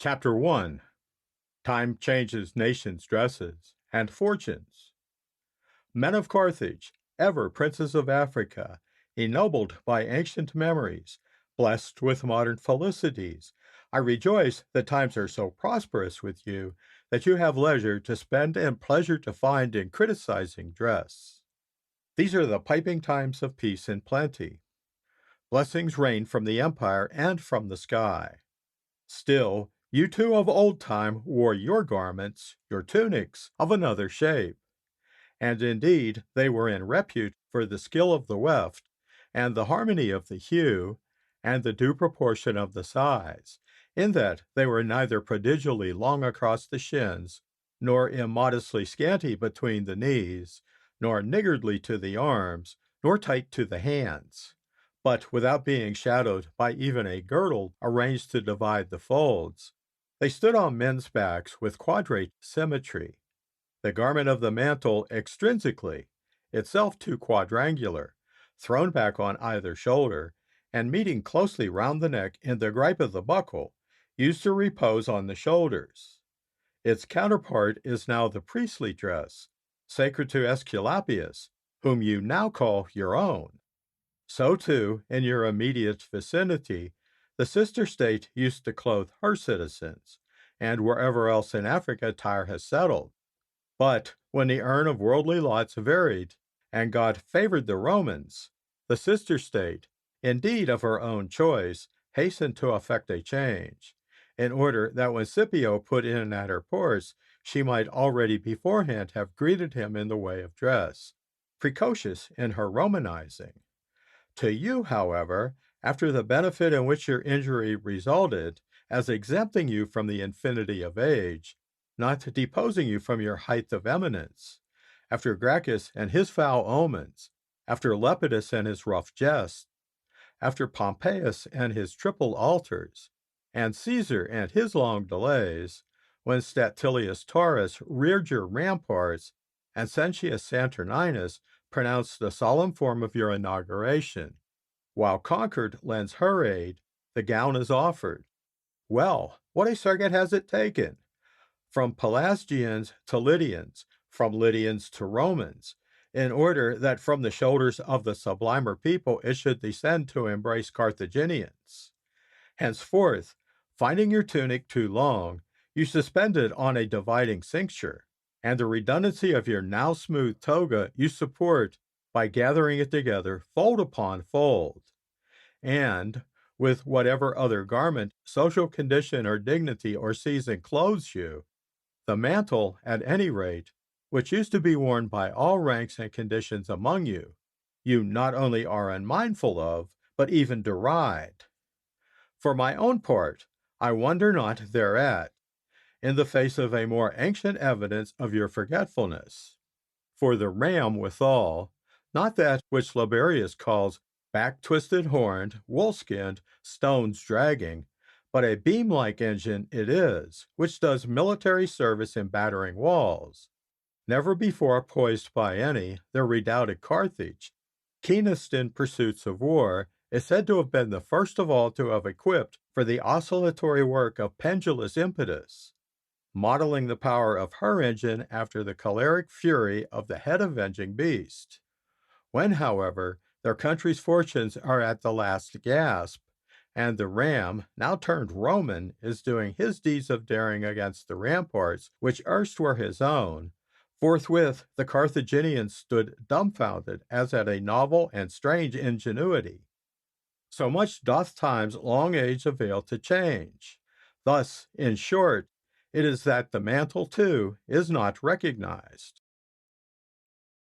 Chapter 1. Time Changes Nations' Dresses and Fortunes. Men of Carthage, ever princes of Africa, ennobled by ancient memories, blessed with modern felicities, I rejoice that times are so prosperous with you that you have leisure to spend and pleasure to find in criticizing dress. These are the piping times of peace and plenty. Blessings rain from the empire and from the sky. Still, you too of old time wore your garments, your tunics, of another shape. And indeed they were in repute for the skill of the weft, and the harmony of the hue, and the due proportion of the size, in that they were neither prodigally long across the shins, nor immodestly scanty between the knees, nor niggardly to the arms, nor tight to the hands, but without being shadowed by even a girdle arranged to divide the folds. They stood on men's backs with quadrate symmetry. The garment of the mantle extrinsically, itself too quadrangular, thrown back on either shoulder, and meeting closely round the neck in the gripe of the buckle, used to repose on the shoulders. Its counterpart is now the priestly dress, sacred to Aesculapius, whom you now call your own. So, too, in your immediate vicinity, the sister state used to clothe her citizens, and wherever else in Africa attire has settled. But when the urn of worldly lots varied, and God favored the Romans, the sister state, indeed of her own choice, hastened to effect a change, in order that when Scipio put in at her ports, she might already beforehand have greeted him in the way of dress, precocious in her Romanizing. To you, however, after the benefit in which your injury resulted, as exempting you from the infinity of age, not deposing you from your height of eminence, after Gracchus and his foul omens, after Lepidus and his rough jests, after Pompeius and his triple altars, and Caesar and his long delays, when Statilius Taurus reared your ramparts, and Sentius Saturninus pronounced the solemn form of your inauguration, while Concord lends her aid, the gown is offered. Well, what a circuit has it taken! From Pelasgians to Lydians, from Lydians to Romans, in order that from the shoulders of the sublimer people it should descend to embrace Carthaginians. Henceforth, finding your tunic too long, you suspend it on a dividing cincture, and the redundancy of your now smooth toga you support by gathering it together fold upon fold. And, with whatever other garment, social condition or dignity or season clothes you, the mantle, at any rate, which used to be worn by all ranks and conditions among you, you not only are unmindful of, but even deride. For my own part, I wonder not thereat, in the face of a more ancient evidence of your forgetfulness. For the ram withal, not that which Liberius calls back-twisted horned, wool-skinned, stones dragging, but a beam-like engine it is, which does military service in battering walls. Never before poised by any, the redoubted Carthage, keenest in pursuits of war, is said to have been the first of all to have equipped for the oscillatory work of pendulous impetus, modeling the power of her engine after the choleric fury of the head-avenging beast. When, however, their country's fortunes are at the last gasp, and the ram, now turned Roman, is doing his deeds of daring against the ramparts which erst were his own, forthwith the Carthaginians stood dumbfounded as at a novel and strange ingenuity. So much doth time's long age avail to change. Thus, in short, it is that the mantle, too, is not recognized.